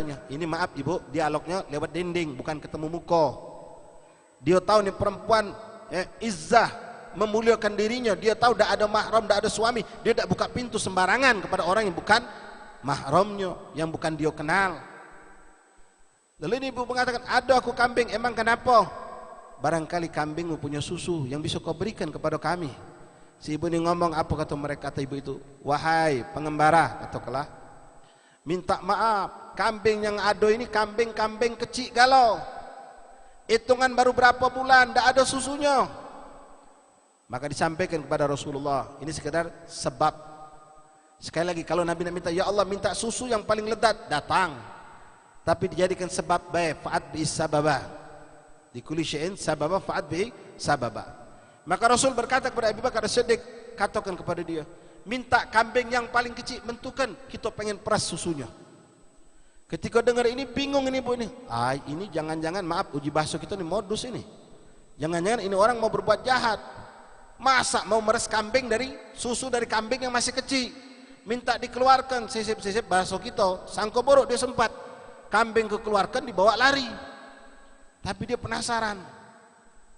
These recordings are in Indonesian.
Ini maaf ibu, dialognya lewat dinding, bukan ketemu muka. Dia tahu nih perempuan izzah, memuliakan dirinya. Dia tahu tidak ada mahram, tidak ada suami. Dia tidak buka pintu sembarangan kepada orang yang bukan mahramnya, yang bukan dia kenal. Lalu ini ibu mengatakan, ada aku kambing, emang kenapa? Barangkali kambingmu punya susu yang bisa kau berikan kepada kami. Si ibu ini ngomong, apa kata mereka? Kata ibu itu, wahai pengembara, katakanlah, minta maaf, kambing yang ada ini kambing-kambing kecil galau, hitungan baru berapa bulan, tidak ada susunya. Maka disampaikan kepada Rasulullah, ini sekedar sebab. Sekali lagi, kalau Nabi nak minta, ya Allah minta susu yang paling lezat, datang. Tapi dijadikan sebab, baik, fa'at bi'is sababa, di kulli syai'in sababa fa'at bi'is sababa. Maka Rasul berkata kepada Abu Bakar As-Siddiq, katakan kepada dia, minta kambing yang paling kecil, mentukan, kita pengen peras susunya. Ketika dengar ini bingung ini bu ini, ini jangan-jangan, maaf uji bahasa kita ini modus ini, jangan-jangan ini orang mau berbuat jahat. Masa mau meres kambing dari susu dari kambing yang masih kecil, minta dikeluarkan, sisip-sisip bahasa kita, sangko borok dia sempat, kambing kekeluarkan dibawa lari. Tapi dia penasaran,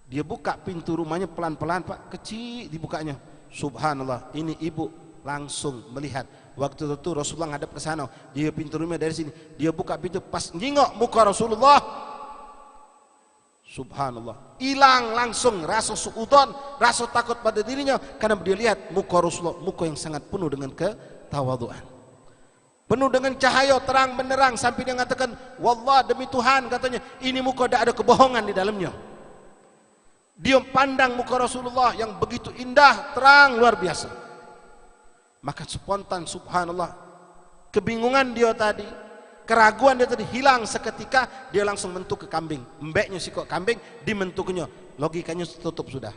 dia buka pintu rumahnya pelan-pelan pak, kecil dibukanya. Subhanallah, ini ibu langsung melihat. Waktu itu Rasulullah ngadep ke sana, dia pintu rumah dari sini, dia buka pintu, pas nyingok muka Rasulullah, subhanallah, hilang langsung rasa suudzon, rasa takut pada dirinya, karena dia lihat muka Rasulullah, muka yang sangat penuh dengan ketawaduan, penuh dengan cahaya terang benderang, sampai dia mengatakan, wallah demi Tuhan, katanya, ini muka tidak ada kebohongan di dalamnya. Dia pandang muka Rasulullah yang begitu indah, terang, luar biasa. Maka spontan, subhanallah, kebingungan dia tadi, keraguan dia tadi hilang seketika. Dia langsung mentuk ke kambing, embeknya si kok kambing, dimentuknya, logikanya tutup sudah.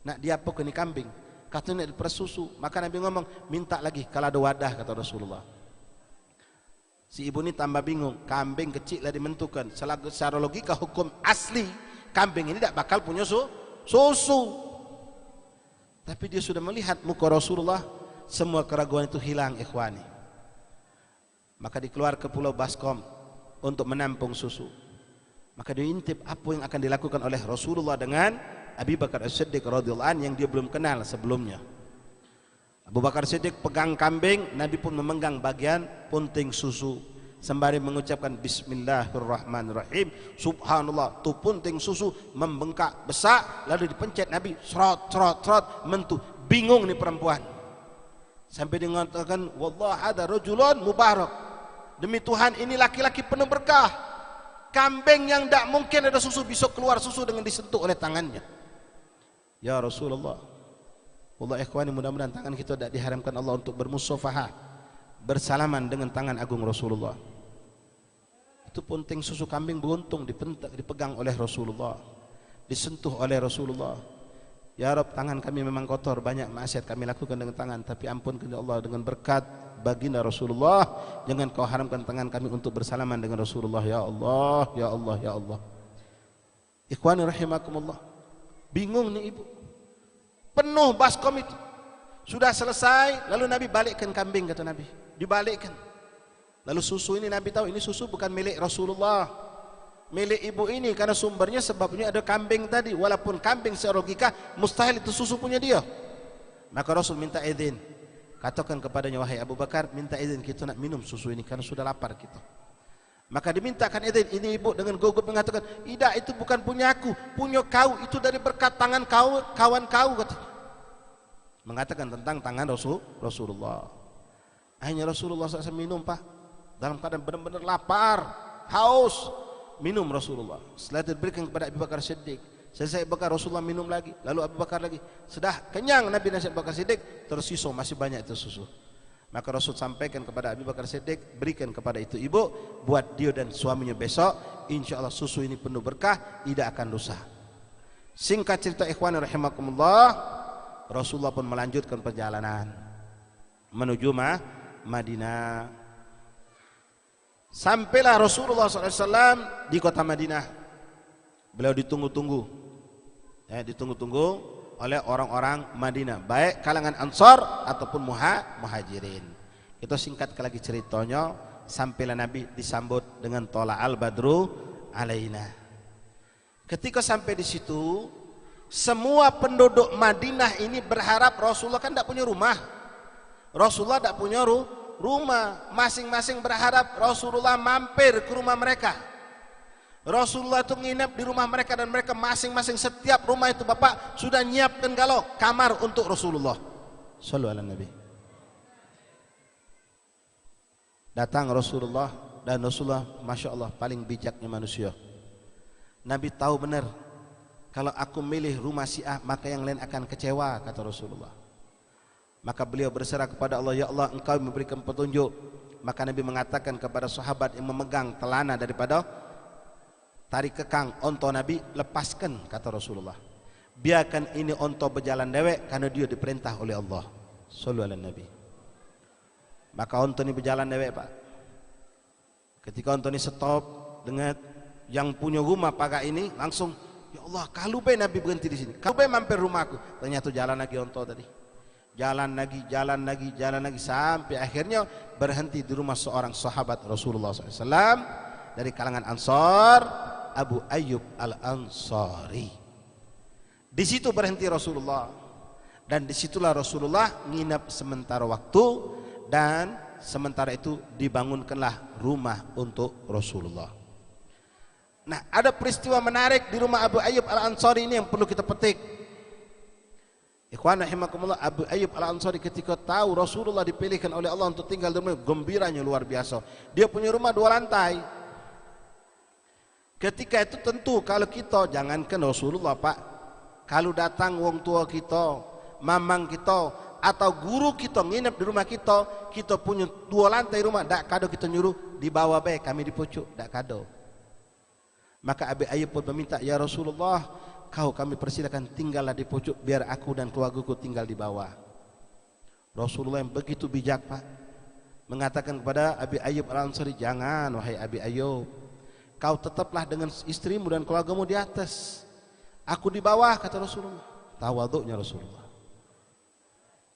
Nak dia apa ke ini kambing, katanya diperas susu. Maka Nabi ngomong, minta lagi kalau ada wadah, kata Rasulullah. Si ibu ini tambah bingung, kambing kecil lah dimentukan, secara logika hukum asli kambing ini tidak bakal punya susu. Tapi dia sudah melihat muka Rasulullah, semua keraguan itu hilang ikhwani. Maka dikeluar ke Pulau Baskom untuk menampung susu. Maka diintip apa yang akan dilakukan oleh Rasulullah dengan Abu Bakar As-Siddiq radhiyallahu anhu yang dia belum kenal sebelumnya. Abu Bakar As-Siddiq pegang kambing, Nabi pun memegang bagian punting susu sembari mengucapkan bismillahirrahmanirrahim. Subhanallah, tu punting susu membengkak besar, lalu dipencet Nabi, serot serot serot, mentu. Bingung nih perempuan, sampai dia mengatakan, wallah ada rajulun mubarak, demi Tuhan ini laki-laki penuh berkah, kambing yang tidak mungkin ada susu bisa keluar susu dengan disentuh oleh tangannya. Ya Rasulullah, wallah ikhwani, mudah-mudahan tangan kita tidak diharamkan Allah untuk bermusafahah, bersalaman dengan tangan agung Rasulullah. Itu punting susu kambing beruntung dipegang oleh Rasulullah, disentuh oleh Rasulullah. Ya Rabb, tangan kami memang kotor, banyak maksiat kami lakukan dengan tangan, tapi ampunkan ya Allah dengan berkat baginda Rasulullah, jangan kau haramkan tangan kami untuk bersalaman dengan Rasulullah. Ya Allah, ya Allah, ya Allah. Ikhwani rahimakumullah, bingung nih ibu, penuh baskom itu. Sudah selesai, lalu Nabi balikkan kambing, kata Nabi, dibalikkan. Lalu susu ini Nabi tahu ini susu bukan milik Rasulullah, milik ibu ini, karena sumbernya sebabnya ada kambing tadi. Walaupun kambing secara logika mustahil itu susu punya dia. Maka Rasul minta izin, katakan kepadanya, wahai Abu Bakar, minta izin kita nak minum susu ini karena sudah lapar kita. Maka dimintakan izin. Ini ibu dengan gugup mengatakan, tidak, itu bukan punya aku, punya kau, itu dari berkat tangan kau, kawan kau, katanya. Mengatakan tentang tangan Rasulullah. Akhirnya Rasulullah SAW minum pak, dalam keadaan benar-benar lapar, haus. Minum Rasulullah. Setelah itu diberikan kepada Abu Bakar Siddiq. Selesai Abu Bakar, Rasulullah minum lagi, lalu Abu Bakar lagi. Sudah kenyang Nabi dan Abu Bakar Siddiq, tersisa masih banyak itu susu. Maka Rasul sampaikan kepada Abu Bakar Siddiq, berikan kepada itu ibu, buat dia dan suaminya besok, insya Allah susu ini penuh berkah, tidak akan rusak. Singkat cerita ikhwan rahimakumullah, Rasulullah pun melanjutkan perjalanan menuju Madinah. Sampailah Rasulullah SAW di kota Madinah. Beliau ditunggu-tunggu, ditunggu-tunggu oleh orang-orang Madinah, baik kalangan Ansar ataupun Muhajirin. Itu singkat lagi ceritanya. Sampailah Nabi disambut dengan tola'al badru alaina. Ketika sampai di situ, semua penduduk Madinah ini berharap, Rasulullah kan tidak punya rumah. Rasulullah tidak punya rumah. Masing-masing berharap Rasulullah mampir ke rumah mereka. Rasulullah itu nginep di rumah mereka, dan mereka masing-masing setiap rumah itu Bapak sudah nyiapkan galau kamar untuk Rasulullah. Shallallahu alaihi Nabi. Datang Rasulullah, dan Rasulullah Masya Allah paling bijaknya manusia. Nabi tahu benar, kalau aku milih rumah si A maka yang lain akan kecewa, kata Rasulullah. Maka beliau berserah kepada Allah, ya Allah engkau memberikan petunjuk. Maka Nabi mengatakan kepada sahabat yang memegang telana daripada tarik kekang onto Nabi, lepaskan, kata Rasulullah. Biarkan ini onto berjalan dewek karena dia diperintah oleh Allah. Sallallahu alaihi Nabi. Maka onto ini berjalan dewek Pak. Ketika onto ini stop, dengan yang punya rumah pagar ini langsung, ya Allah kalau be Nabi berhenti di sini, kalau be mampir rumahku. Ternyata jalan lagi onto tadi. Jalan lagi sampai akhirnya berhenti di rumah seorang sahabat Rasulullah SAW dari kalangan Ansar, Abu Ayyub Al-Ansari. Di situ berhenti Rasulullah, dan disitulah Rasulullah nginap sementara waktu, dan sementara itu dibangunkanlah rumah untuk Rasulullah. Nah, ada peristiwa menarik di rumah Abu Ayyub Al-Ansari ini yang perlu kita petik. Ikhwan rahimakumullah, Abu Ayyub Al-Ansari ketika tahu Rasulullah dipilihkan oleh Allah untuk tinggal di rumah, gembiranya luar biasa. Dia punya rumah 2 lantai. Ketika itu tentu kalau kita, jangankan Rasulullah Pak, kalau datang wong tua kita, mamang kita, atau guru kita nginep di rumah kita, kita punya 2 lantai rumah, dak kado kita nyuruh di bawah baik, kami di pucuk, dak kado. Maka Abu Ayyub pun meminta, ya Rasulullah, kau kami persilakan tinggallah di pucuk, biar aku dan keluargaku tinggal di bawah. Rasulullah yang begitu bijak Pak, mengatakan kepada Abu Ayyub Al-Ansari, jangan wahai Abu Ayyub, kau tetaplah dengan istrimu dan keluargamu di atas, aku di bawah, kata Rasulullah. Tawaduknya Rasulullah.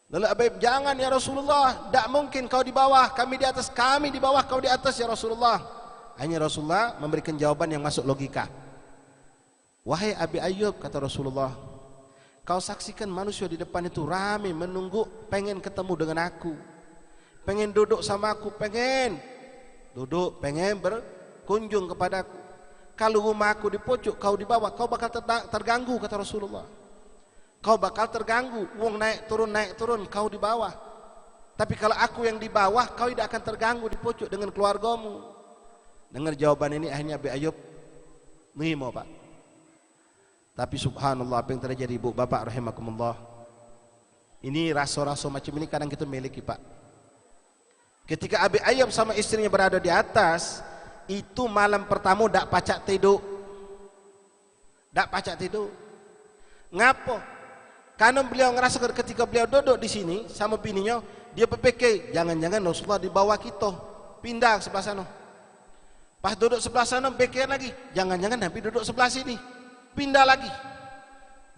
Lalu Abu Ayyub, jangan ya Rasulullah, tidak mungkin kau di bawah, kami di atas, kami di bawah, kau di atas ya Rasulullah. Hanya Rasulullah memberikan jawaban yang masuk logika. Wahai Abi Ayyub, kata Rasulullah, kau saksikan manusia di depan itu ramai menunggu, pengen ketemu dengan aku, pengen duduk sama aku, pengen duduk, pengen berkunjung kepadaku. Kalau rumah aku di pojok, kau di bawah, kau bakal terganggu, kata Rasulullah. Kau bakal terganggu, uang naik turun, kau di bawah. Tapi kalau aku yang di bawah, kau tidak akan terganggu di pojok dengan keluargamu. Dengar jawaban ini, akhirnya Abi Ayyub nerima Pak. Tapi subhanallah, apa yang terjadi ibu bapak rahimakumullah, ini rasa-rasa macam ini kadang kita miliki Pak. Ketika Abi Ayyub sama istrinya berada di atas, itu malam pertama dak pacak tidur. Ngapo? Karena beliau ngerasa ketika beliau duduk di sini sama bininya, dia berpikir jangan-jangan Rasulullah di bawah kita, pindah ke sebelah sana. Pas duduk sebelah sana pikir lagi, jangan-jangan Nabi duduk sebelah sini, pindah lagi.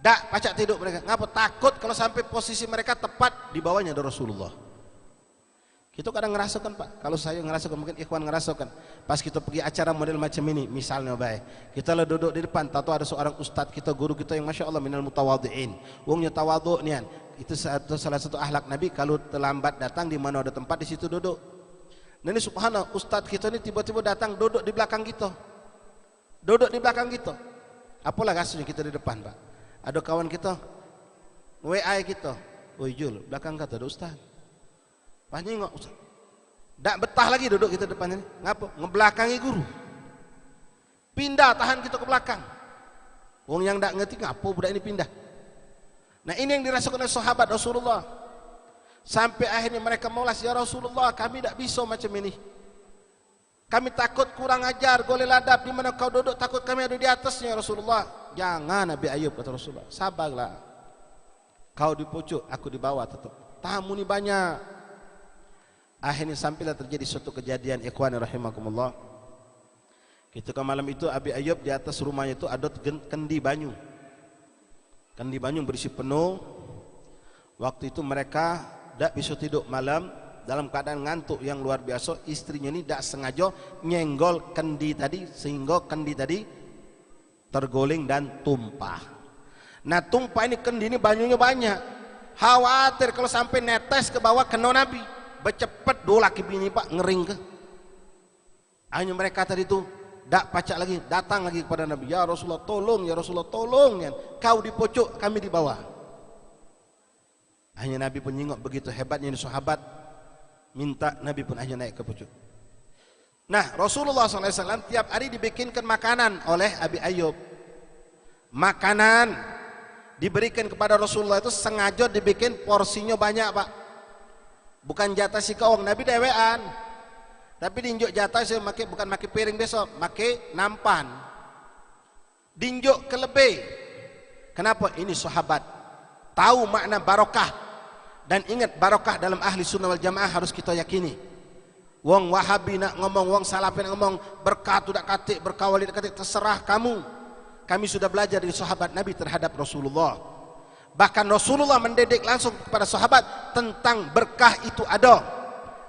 Dak pacak tidur mereka. Ngapa? Takut kalau sampai posisi mereka tepat di bawahnya ada Rasulullah. Kita kadang ngerasakan Pak, kalau saya ngerasakan, mungkin ikhwan ngerasakan, pas kita pergi acara model macam ini, misalnya baik, kita lah duduk di depan, tahu ada seorang ustadz kita, guru kita yang Masya Allah minal mutawadhi'in, wongnya tawadhu nian, itu salah satu akhlak Nabi, kalau terlambat datang di mana ada tempat di situ duduk. Nah ini subhanallah, ustadz kita ini tiba-tiba datang duduk di belakang kita, apalah kasusnya kita di depan Pak, ada kawan kita WA kita, woi Jul, belakang kata ada ustadz. Pas nengok ustaz, tak betah lagi duduk kita depan ini. Ngapa? Ngebelakangi guru. Pindah, tahan kita ke belakang. Wong yang tak ngerti ngapa budak ini pindah. Nah ini yang dirasakan oleh sahabat Rasulullah. Sampai akhirnya mereka malas, ya Rasulullah, kami tak bisa macam ini. Kami takut kurang ajar, goleh ladap, di mana kau duduk takut kami ada di atasnya ya Rasulullah. Jangan Nabi Ayyub, kata Rasulullah, sabarlah. Kau di pucuk, aku di bawah tetap. Tamu ni banyak. Akhirnya sampailah terjadi suatu kejadian ikhwan rahimakumullah. Ketika malam itu Abi Ayyub di atas rumahnya itu ada kendi banyu. Kendi banyu berisi penuh. Waktu itu mereka tak bisa tidur malam, dalam keadaan ngantuk yang luar biasa, istrinya ini tidak sengaja nyenggol kendi tadi sehingga kendi tadi terguling dan tumpah. Nah tumpah ini kendi ini banyunya banyak, khawatir kalau sampai netes ke bawah kena Nabi. Bercepat dua laki bini pak ngering ke. Hanya mereka tadi itu tak pacak lagi, datang lagi kepada Nabi, ya Rasulullah tolong, ya Rasulullah tolong, ya. Kau di pojok, kami di bawah. Hanya Nabi pun nyingok, begitu hebatnya ini sahabat, minta Nabi pun hanya naik ke pojok. Nah Rasulullah SAW tiap hari dibikinkan makanan oleh Abi Ayyub. Makanan diberikan kepada Rasulullah itu sengaja dibikin porsinya banyak pak. Bukan jatah si kaong, Nabi dewean. Tapi dinjuk jatah saya bukan pakai piring besok, pakai nampan. Dinjuk kelebih. Kenapa? Ini sahabat tahu makna barokah. Dan ingat barokah dalam ahli sunnah wal jamaah harus kita yakini. Wong Wahabi nak ngomong, wong Salafi nak ngomong, berkah tidak katik, berkawali tidak katik, terserah kamu. Kami sudah belajar dari sahabat Nabi terhadap Rasulullah. Bahkan Rasulullah mendidik langsung kepada sahabat tentang berkah itu ada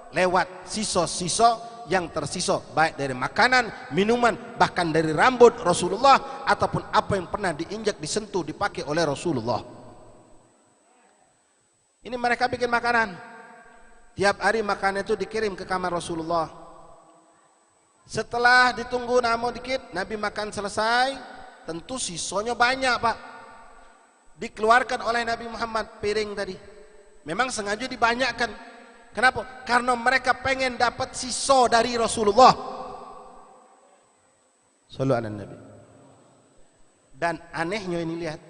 lewat sisa-sisa yang tersisa, baik dari makanan, minuman, bahkan dari rambut Rasulullah ataupun apa yang pernah diinjak, disentuh, dipakai oleh Rasulullah. Ini mereka bikin makanan. Tiap hari makanan itu dikirim ke kamar Rasulullah. Setelah ditunggu namo dikit, Nabi makan selesai, tentu sisanya banyak pak. Dikeluarkan oleh Nabi Muhammad piring tadi. Memang sengaja dibanyakkan. Kenapa? Karena mereka pengen dapat sisa dari Rasulullah. Sallallahu alaihi Nabi. Dan anehnya ini lihat,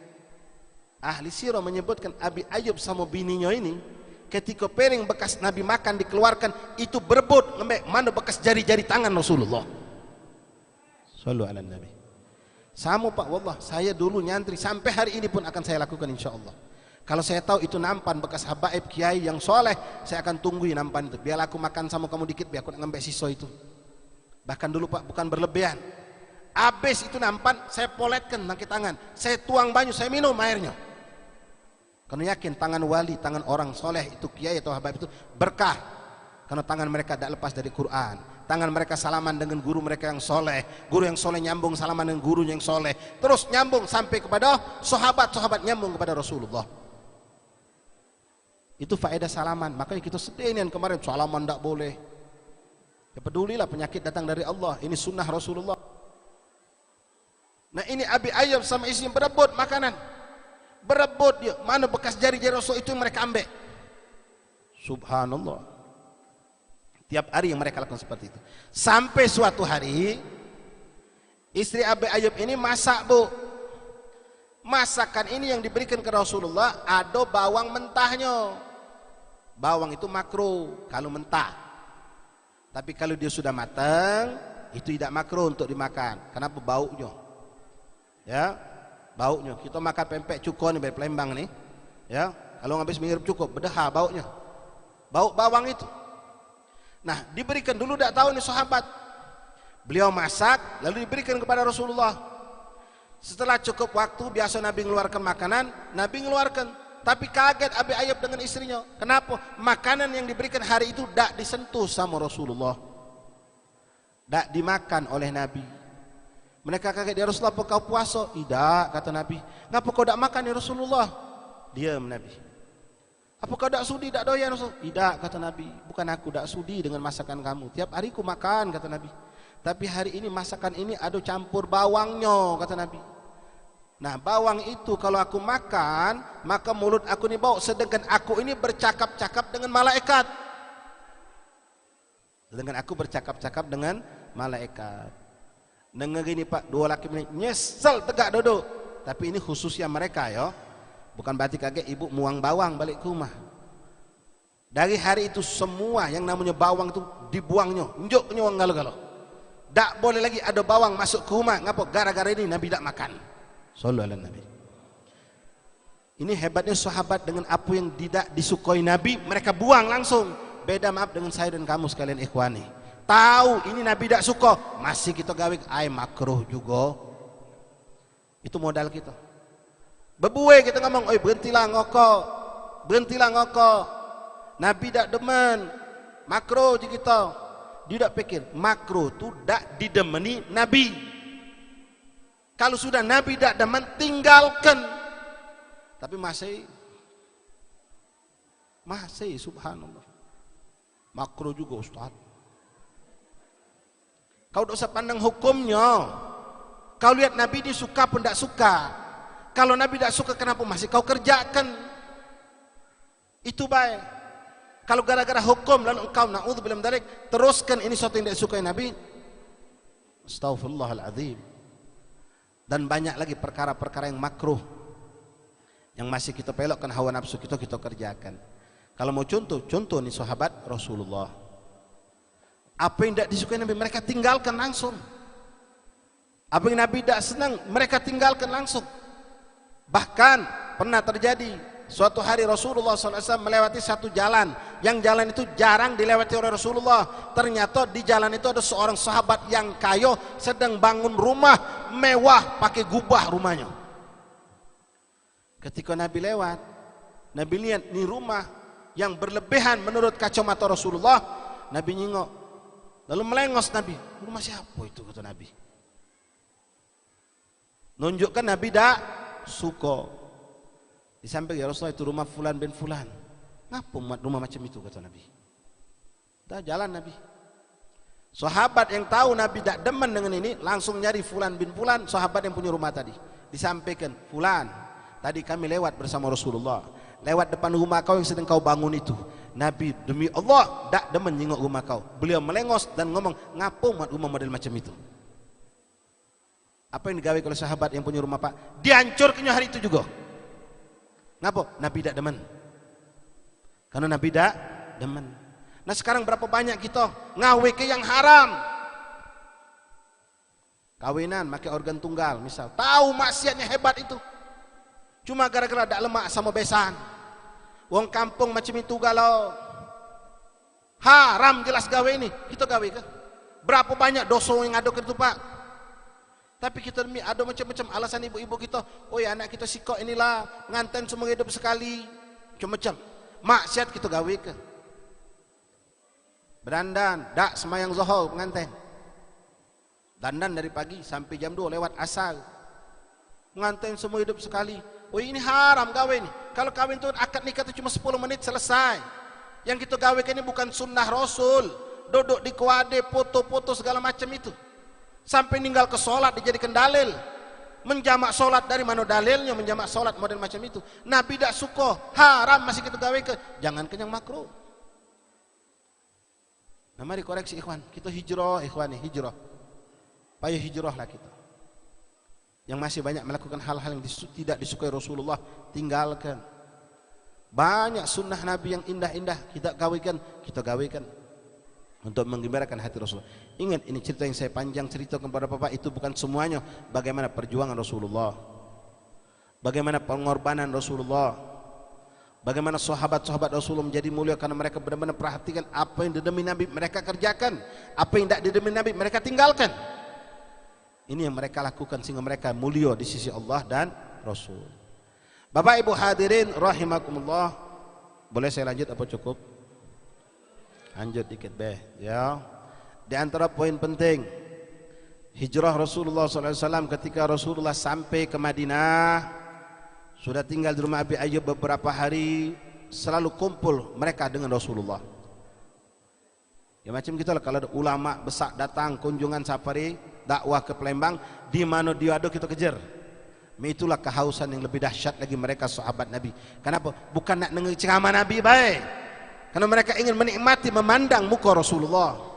ahli sirah menyebutkan Abi Ayyub sama bininya ini, ketika piring bekas Nabi makan dikeluarkan, itu berebut ngembek mana bekas jari-jari tangan Rasulullah. Sallallahu alaihi Nabi. Sama pak, wallah saya dulu nyantri sampai hari ini pun akan saya lakukan insya Allah. Kalau saya tahu itu nampan bekas habaib kiai yang soleh, saya akan tungguin nampan itu. Biar aku makan sama kamu dikit, biar aku ngambil sisa itu. Bahkan dulu pak, bukan berlebihan. Habis itu nampan, saya poletkan pakai tangan, saya tuang banyu, saya minum airnya. Karena yakin tangan wali, tangan orang soleh itu kiai atau habaib itu berkah. Karena tangan mereka tidak lepas dari Quran. Tangan mereka salaman dengan guru mereka yang soleh, guru yang soleh nyambung salaman dengan gurunya yang soleh, terus nyambung sampai kepada sahabat-sahabat nyambung kepada Rasulullah. Itu faedah salaman. Makanya kita sedih ini kemarin salaman tidak boleh. Ya pedulilah, penyakit datang dari Allah. Ini sunnah Rasulullah. Nah ini Abi Ayyub sama istrinya berebut makanan, berebut dia, mana bekas jari-jari Rasul itu mereka ambil. Subhanallah. Tiap hari yang mereka lakukan seperti itu. Sampai suatu hari istri Abi Ayyub ini masak bu. Masakan ini yang diberikan ke Rasulullah ada bawang mentahnya. Bawang itu makruh kalau mentah. Tapi kalau dia sudah matang, itu tidak makruh untuk dimakan. Kenapa? Baunya. Ya, baunya. Kita makan pempek cuko nih dari Palembang nih. Ya, kalau habis menghirup cukup, berdahah baunya. Bau bawang itu. Nah, diberikan dulu tidak tahu nih sahabat. Beliau masak lalu diberikan kepada Rasulullah. Setelah cukup waktu, biasa Nabi mengeluarkan makanan, Nabi mengeluarkan. Tapi kaget Abi Ayyub dengan istrinya. Kenapa? Makanan yang diberikan hari itu tidak disentuh sama Rasulullah, tidak dimakan oleh Nabi. Mereka kaget, ya Rasulullah apa kau puasa? Tidak, kata Nabi. Ngapa kau tidak makan ya Rasulullah? Diam Nabi. Apa kau tidak sudi, tidak doyan Rasul? Tidak, kata Nabi. Bukan aku tidak sudi dengan masakan kamu. Tiap hari ku makan, kata Nabi. Tapi hari ini masakan ini ada campur bawangnya, kata Nabi. Nah bawang itu kalau aku makan, maka mulut aku ini bau. Sedangkan aku ini bercakap-cakap dengan malaikat. Sedangkan aku bercakap-cakap dengan malaikat. Dengar gini pak, dua laki ini nyesel tegak duduk. Tapi ini khususnya mereka ya. Bukan berarti kaget ibu muang bawang balik ke rumah. Dari hari itu semua yang namanya bawang itu dibuangnya, njoknya wong galau-galau. Tak boleh lagi ada bawang masuk ke rumah. Ngapa? Gara-gara ini Nabi tak makan. Sallallahu alaihi Nabi. Ini hebatnya sahabat, dengan apa yang tidak disukai Nabi, mereka buang langsung. Beda maaf dengan saya dan kamu sekalian ikhwani. Tahu ini Nabi tak suka, masih kita gawe ay makruh juga. Itu modal kita. Bebuwe kita ngomong, oi berhentilah ngokok, berhentilah ngokok. Nabi tak demen. makro je kita. Dia tak pikir makro tu tak didemeni Nabi. Kalau sudah Nabi tak demen, tinggalkan. Tapi masih subhanallah. Makro juga Ustaz. Kau tak usah pandang hukumnya. Kau lihat Nabi dia suka pun tak suka. Kalau Nabi tak suka, kenapa masih kau kerjakan? Itu baik. Kalau gara-gara hukum lalu engkau na'udzubillah min dzalik teruskan ini sesuatu yang tidak disukai Nabi, astaghfirullahaladzim. Dan banyak lagi perkara-perkara yang makruh yang masih kita pelokkan hawa nafsu kita kerjakan. Kalau mau contoh nih sahabat Rasulullah, apa yang tidak disukai Nabi mereka tinggalkan langsung. Apa yang Nabi tidak senang mereka tinggalkan langsung. Bahkan pernah terjadi suatu hari Rasulullah SAW melewati satu jalan, yang jalan itu jarang dilewati oleh Rasulullah. Ternyata di jalan itu ada seorang sahabat yang kaya sedang bangun rumah mewah pakai gubah rumahnya. Ketika Nabi lewat, Nabi lihat ini rumah yang berlebihan menurut kacamata Rasulullah. Nabi nyingok, lalu melengos Nabi, rumah siapa itu, kata Nabi. Nunjukkan Nabi tak suka. Disampaikan, ya Rasulullah itu rumah fulan bin fulan. Ngapa rumah macam itu, kata Nabi. Dah jalan Nabi. Sahabat yang tahu Nabi tak demen dengan ini langsung nyari fulan bin fulan, sahabat yang punya rumah tadi. Disampaikan, fulan, tadi kami lewat bersama Rasulullah, lewat depan rumah kau yang sedang kau bangun itu. Nabi demi Allah tak demen nyingok rumah kau. Beliau melengos dan ngomong, ngapa rumah model macam itu. Apa yang digawe oleh sahabat yang punya rumah, Pak? Dihancurkannya hari itu juga. Ngapa? Nabi tak demen. Karena Nabi tak demen. Nah sekarang berapa banyak kita ngawe ke yang haram. Kawinan pakai organ tunggal misal, tahu maksiatnya hebat itu, cuma gara-gara tak lemak sama besan. Wong kampung macam itu galau. Haram jelas gawe ini, kita gawe ke? Berapa banyak dosa yang ada ke itu, Pak? Tapi kita demi ada macam-macam alasan ibu-ibu kita. Oh ya anak kita sikok inilah nganten semua hidup sekali. Macam-macam maksiat kita gawe ke. Berdandan, dak semayang zuhur pengantin. Dandan dari pagi sampai jam 2 lewat asar. Pengantin semua hidup sekali. Oh ini haram gawe ini. Kalau kawin itu akad nikah itu cuma 10 menit selesai. Yang kita gawe ini bukan sunnah Rasul. Duduk di kuade, foto-foto segala macam itu. Sampai ninggal ke sholat dijadikan dalil. Menjamak sholat, dari mana dalilnya menjamak sholat model macam itu? Nabi tak suka, haram masih kita gawe ke. Jangan kenyang makruh. Nah mari koreksi ikhwan, kita hijrah ikhwani, hijrah. Payah hijrah lah kita. Yang masih banyak melakukan hal-hal yang tidak disukai Rasulullah, tinggalkan. Banyak sunnah Nabi yang indah-indah kita gawekan, untuk menggembirakan hati Rasulullah. Ingat, ini cerita yang saya panjang cerita kepada Bapak itu bukan semuanya bagaimana perjuangan Rasulullah, bagaimana pengorbanan Rasulullah, bagaimana sahabat-sahabat Rasulullah menjadi mulia karena mereka benar-benar perhatikan apa yang didemi Nabi mereka kerjakan, apa yang tidak didemi Nabi mereka tinggalkan. Ini yang mereka lakukan sehingga mereka mulia di sisi Allah dan Rasul. Bapak Ibu hadirin rahimakumullah, boleh saya lanjut apa cukup? Lanjut dikit ya. Di antara poin penting hijrah Rasulullah SAW ketika Rasulullah sampai ke Madinah, sudah tinggal di rumah Abi Ayyub beberapa hari, selalu kumpul mereka dengan Rasulullah. Ya macam kita lah, kalau ada ulama besar datang kunjungan safari dakwah ke Palembang, di mana dia ada kita kejar. Itulah kehausan yang lebih dahsyat lagi mereka sahabat Nabi. Kenapa? Bukan nak dengar ceramah Nabi baik, karena mereka ingin menikmati memandang muka Rasulullah.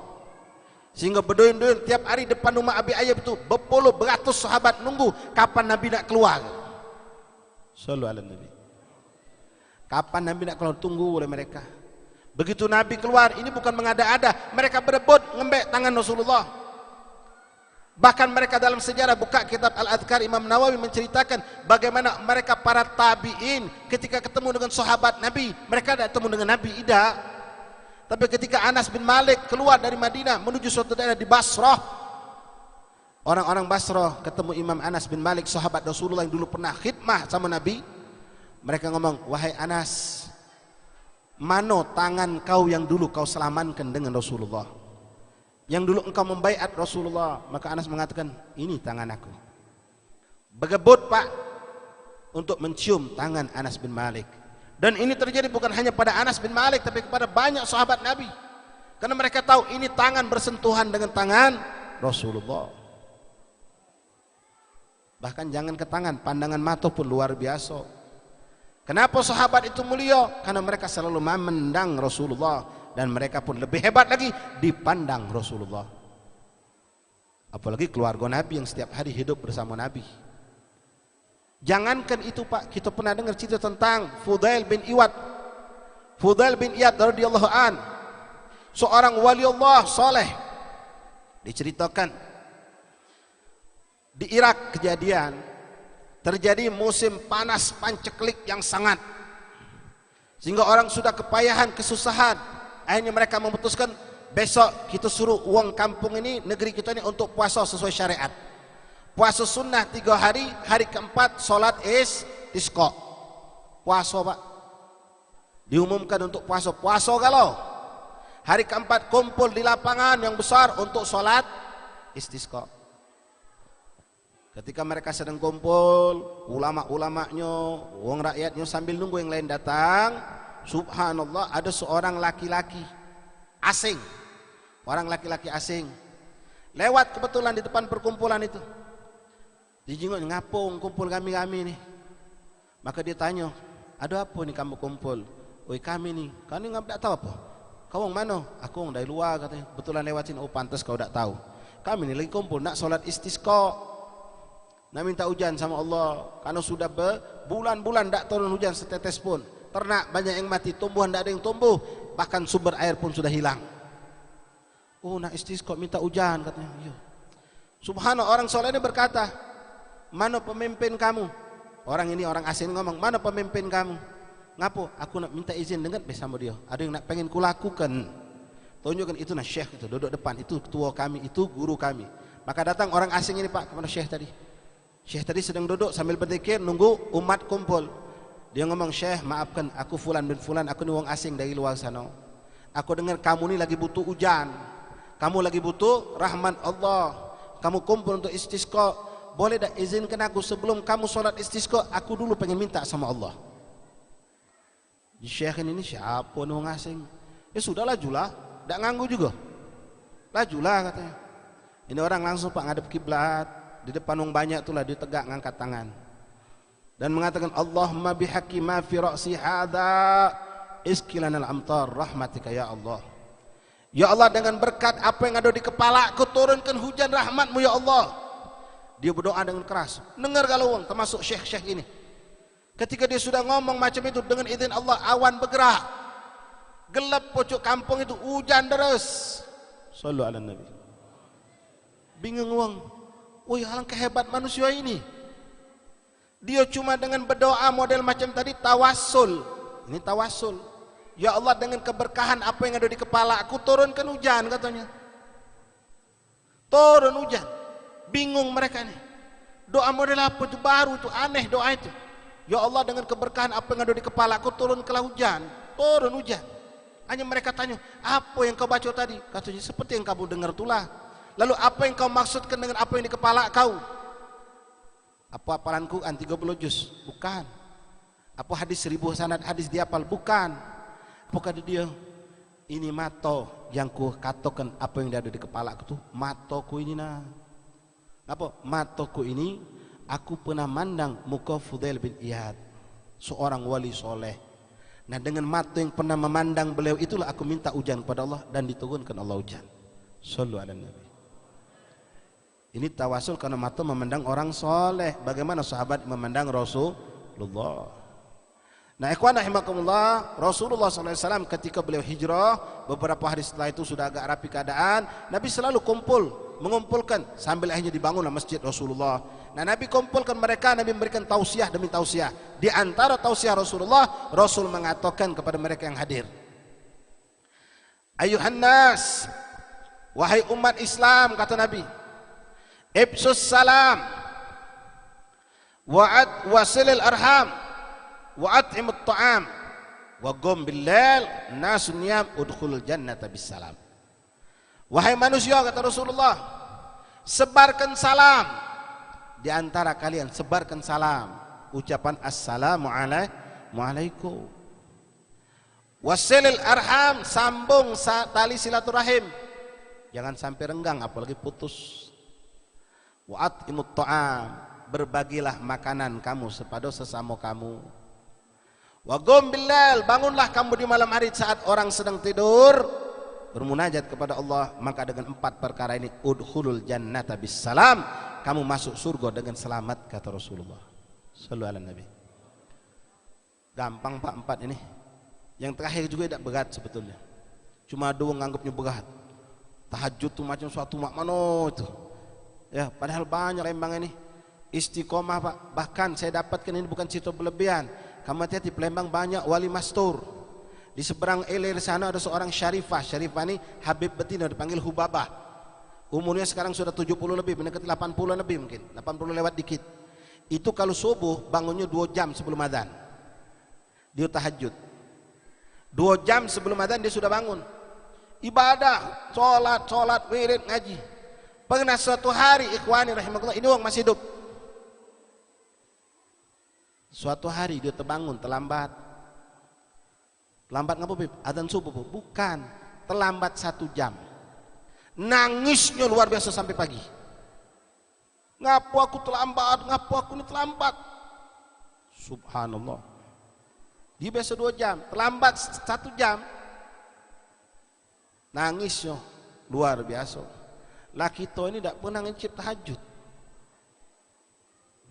Sehingga berduyun-duyun tiap hari depan rumah Abi Ayyub itu berpuluh beratus sahabat nunggu kapan Nabi nak keluar. Sallallahu alaihi Nabi. Kapan Nabi nak keluar, tunggu oleh mereka. Begitu Nabi keluar, ini bukan mengada-ada, mereka berebut ngembek tangan Rasulullah. Bahkan mereka dalam sejarah, buka kitab Al-Adhkar Imam Nawawi menceritakan bagaimana mereka para tabi'in ketika ketemu dengan sahabat Nabi, mereka tidak ketemu dengan Nabi, tidak. Tapi ketika Anas bin Malik keluar dari Madinah menuju suatu daerah di Basrah, orang-orang Basrah ketemu Imam Anas bin Malik, sahabat Rasulullah yang dulu pernah khidmah sama Nabi. Mereka ngomong, wahai Anas, Mano tangan kau yang dulu kau selamatkan dengan Rasulullah, yang dulu engkau membaiat Rasulullah? Maka Anas mengatakan, ini tangan aku. Begebut Pak untuk mencium tangan Anas bin Malik. Dan ini terjadi bukan hanya pada Anas bin Malik, tapi kepada banyak sahabat Nabi, karena mereka tahu ini tangan bersentuhan dengan tangan Rasulullah. Bahkan jangan ke tangan, pandangan mata pun luar biasa. Kenapa sahabat itu mulia? Karena mereka selalu memandang Rasulullah, dan mereka pun lebih hebat lagi dipandang Rasulullah. Apalagi keluarga Nabi yang setiap hari hidup bersama Nabi. Jangankan itu Pak, kita pernah dengar cerita tentang Fudail bin Iyad. Fudail bin Iyad radhiyallahu an, seorang wali Allah saleh. Diceritakan di Irak kejadian terjadi musim panas panceklik yang sangat, sehingga orang sudah kepayahan, kesusahan. Akhirnya mereka memutuskan, besok kita suruh uang kampung ini, negeri kita ini, untuk puasa sesuai syariat. Puasa sunnah 3 hari, hari keempat solat istisqa. Puasa Pak, diumumkan untuk puasa. Puasa galau. Hari keempat kumpul di lapangan yang besar untuk solat istisqa. Ketika mereka sedang kumpul, ulama-ulamanya, wong rakyatnya sambil nunggu yang lain datang, subhanallah, ada seorang laki-laki asing, orang laki-laki asing lewat kebetulan di depan perkumpulan itu. Dijenguk, ngapung kumpul kami nih. Maka dia tanya, ada apa nih kamu kumpul? Oi kami nih, kau ini nggak tahu apa? Kau mana? Aku dari luar katanya. Betulan lewatin, oh pantas kau tidak tahu. Kami nih lagi kumpul nak solat istisqa. Nak minta hujan sama Allah, karena sudah berbulan-bulan tidak turun hujan setetes pun. Ternak banyak yang mati, tumbuhan tidak ada yang tumbuh, bahkan sumber air pun sudah hilang. Oh nak istisqa minta hujan katanya. Iya. Subhanallah, orang soleh ini berkata, mana pemimpin kamu? Orang ini orang asing ngomong, mana pemimpin kamu? Ngapo? Aku nak minta izin dengan bersama dia. Ada yang nak pengen kulakukan. Tunjukkan itu, nah syekh itu duduk depan, itu ketua kami, itu guru kami. Maka datang orang asing ini Pak kepada syekh tadi. Syekh tadi sedang duduk sambil berzikir nunggu umat kumpul. Dia ngomong, Syekh maafkan, aku fulan bin fulan, aku ni wong asing dari luar sana. Aku dengar kamu ni lagi butuh hujan, kamu lagi butuh rahmat Allah, kamu kumpul untuk istisqa. Boleh tak izinkan aku sebelum kamu solat istisqa, aku dulu pengen minta sama Allah. Syekh ini siapa ni wong asing? Ya sudah lajulah, tak nganggu juga. Lajulah katanya. Ini orang langsung Pak ngadep kiblat. Di depan orang banyak itulah dia tegak ngangkat tangan dan mengatakan, Allahumma bihaqqi ma fi ra'si hadza iskilanal amtar rahmatika ya Allah. Ya Allah, dengan berkat apa yang ada di kepala aku, turunkan hujan rahmatmu ya Allah. Dia berdoa dengan keras. Dengar kalau orang termasuk syekh-syekh ini, ketika dia sudah ngomong macam itu, dengan izin Allah awan bergerak, gelap pojok kampung itu, hujan deras. Sallu ala Nabi. Bingung orang. Woi, alangkah hebat manusia ini. Dia cuma dengan berdoa model macam tadi, tawassul. Ini tawassul. Ya Allah, dengan keberkahan apa yang ada di kepala aku, turunkan hujan katanya. Turun hujan. Bingung mereka nih. Doa model apa itu baru, itu aneh doa itu. Ya Allah, dengan keberkahan apa yang ada di kepala aku, turunkanlah hujan. Turun hujan. Hanya mereka tanya, apa yang kau baca tadi? Katanya, seperti yang kamu dengar itulah. Lalu apa yang kau maksudkan dengan apa yang di kepala kau? Apa hafalan Quran 30 juz? Bukan. Apa hadis 1000 sanad hadis dihafal? Bukan. Apa kata dia? Ini mata yang ku katakan apa yang ada di kepala aku tuh, mataku ini nah. Apa? Mataku ini aku pernah mandang muka Fudail bin Iyad, seorang wali soleh. Nah dengan mata yang pernah memandang beliau itulah aku minta hujan kepada Allah dan diturunkan Allah hujan. Sallu ala Nabi. Ini tawasul karena mata memandang orang soleh. Bagaimana sahabat memandang Rasulullah. Nah ikhwan rahimakumullah, Rasulullah SAW ketika beliau hijrah, beberapa hari setelah itu sudah agak rapi keadaan, Nabi selalu mengumpulkan sambil akhirnya dibangunlah masjid Rasulullah. Nah Nabi kumpulkan mereka, Nabi memberikan tausiah demi tausiah. Di antara tausiah Rasulullah, Rasul mengatakan kepada mereka yang hadir, Ayuhan nas, wahai umat Islam, kata Nabi, Ibsus salam wa'ad wasilil arham wa'at'imut ta'am wa qum bil-lail nasun niyam udkhulul jannata bisalam. Wahai manusia, kata Rasulullah, sebarkan salam di antara kalian, sebarkan salam, ucapan assalamu alaikum. Wasilil arham, sambung tali silaturahim, jangan sampai renggang apalagi putus. Wa at'imut ta'am, berbagilah makanan kamu kepada sesama kamu. Wa qum bil-lail, bangunlah kamu di malam hari saat orang sedang tidur bermunajat kepada Allah, maka dengan 4 perkara ini udkhulul jannata bisalam, kamu masuk surga dengan selamat, kata Rasulullah sallallahu alaihi Nabi. Gampang Pak 4 ini. Yang terakhir juga tidak berat sebetulnya, cuma doang nganggapnya berat. Tahajud tuh macam suatu makmano itu ya, padahal banyak Lembang ini istiqomah Pak. Bahkan saya dapatkan ini bukan cerita berlebihan, kamu hati-hati, Palembang banyak wali mastur. Di seberang Elir sana ada seorang Syarifah. Syarifah ini Habib betina, dipanggil Hubabah. Umurnya sekarang sudah 70 lebih, mendekati 80 lebih mungkin, 80 lewat dikit. Itu kalau subuh bangunnya 2 jam sebelum adzan. Dia tahajud. 2 jam sebelum adzan dia sudah bangun. Ibadah, sholat, wirid, ngaji. Pernah suatu hari, ikhwani rahimahullah, ini orang masih hidup. Suatu hari dia terbangun terlambat. Lambat ngapa Bib? Adzan subuh Bu? Bukan, terlambat 1 jam. Nangisnya luar biasa sampai pagi. Ngapu aku terlambat, ngapu aku ini terlambat. Subhanallah. Dia biasa 2 jam, terlambat 1 jam. Nangisnya luar biasa. Lah kita ini tidak pernah ngecip tahajud.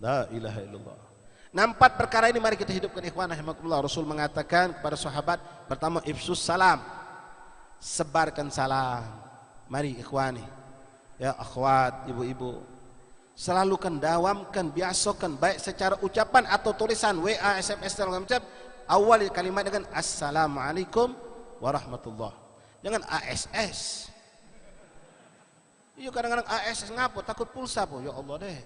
La ilaha illallah. 4 perkara ini mari kita hidupkan ikhwan rahimakumullah. Rasul mengatakan kepada sahabat, pertama ifsus salam, sebarkan salam. Mari ikhwani ya akhwat, ibu-ibu, selalukan dawamkan, biasakan baik secara ucapan atau tulisan, WA, SMS dan macam, awal kalimat dengan assalamualaikum warahmatullah. Jangan ASS. Iya, kadang-kadang ASS ngapo, takut pulsa po. Ya Allah deh,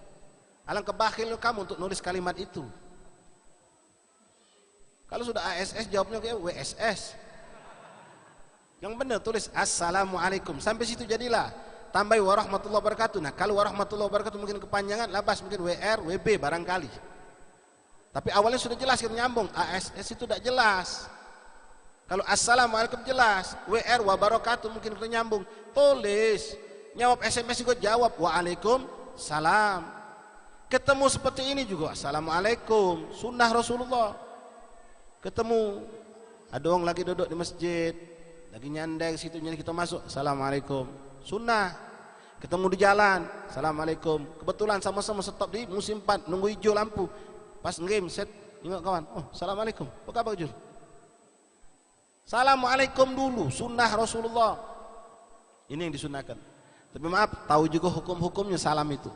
alangkah bakhil kamu untuk nulis kalimat itu. Kalau sudah ASS jawabnya kayak WSS. Yang benar tulis assalamualaikum, sampai situ jadilah. Tambah warahmatullahi wabarakatuh. Nah kalau warahmatullahi wabarakatuh mungkin kepanjangan, labas mungkin WR, WB barangkali. Tapi awalnya sudah jelas kita nyambung. ASS itu tidak jelas. Kalau assalamualaikum jelas, WR wabarakatuh mungkin kita nyambung. Tulis, jawab SMS juga jawab waalaikumsalam. Ketemu seperti ini juga assalamualaikum, sunnah Rasulullah. Ketemu ada orang lagi duduk di masjid, lagi nyandai situ, jadi kita masuk assalamualaikum, sunnah. Ketemu di jalan assalamualaikum, kebetulan sama-sama stop di musim 4 nunggu hijau lampu, pas game set ingat kawan, oh assalamualaikum, apa kabar Jul? Assalamualaikum dulu, sunnah Rasulullah. Ini yang disunahkan. Tapi maaf, tahu juga hukum-hukumnya salam itu.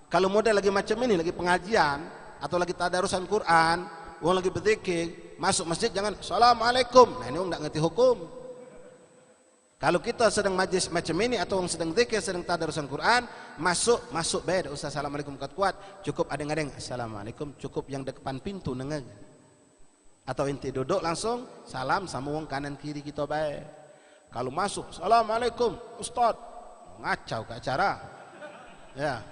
Kalau model lagi macam ini, lagi pengajian atau lagi tadarusan Quran, orang lagi berzikir, masuk masjid jangan assalamualaikum. Nah ini orang tidak ngerti hukum. Kalau kita sedang majlis macam ini atau orang sedang zikir, sedang tadarusan Quran, masuk beda usah assalamualaikum kuat-kuat, cukup adeng-adeng assalamualaikum, cukup yang depan pintu dengar. Atau inti duduk langsung salam sama orang kanan kiri kita baik. Kalau masuk assalamualaikum Ustaz, ngacau ke acara. Ya.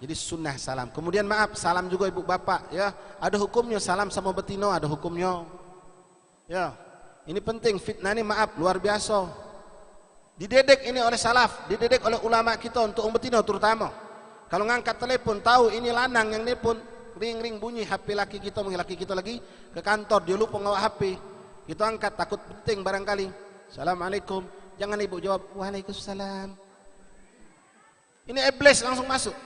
Jadi sunnah salam. Kemudian maaf, salam juga ibu bapak ya. Ada hukumnya salam sama betino, ada hukumnya. Ya. Ini penting, fitnah ini maaf luar biasa. Dididik ini oleh salaf, dididik oleh ulama kita untuk betino terutama. Kalau ngangkat telepon tahu ini lanang yang nelpon, ring-ring bunyi HP laki kita, mungkin laki kita lagi ke kantor, dia lupa ngawa HP. Kita angkat takut penting barangkali. Assalamualaikum. Jangan ibu jawab waalaikumsalam. Ini iblis langsung masuk.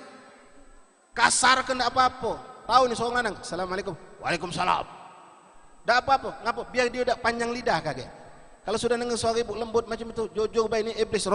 Kasar ke enggak apa-apa. Tahu nih seorang lanang, assalamualaikum, waalaikumsalam. Enggak apa-apa, ngapa? Biar dia udah panjang lidah kaget. Kalau sudah dengar suara ibu lembut macam itu, jojo baik ini iblis.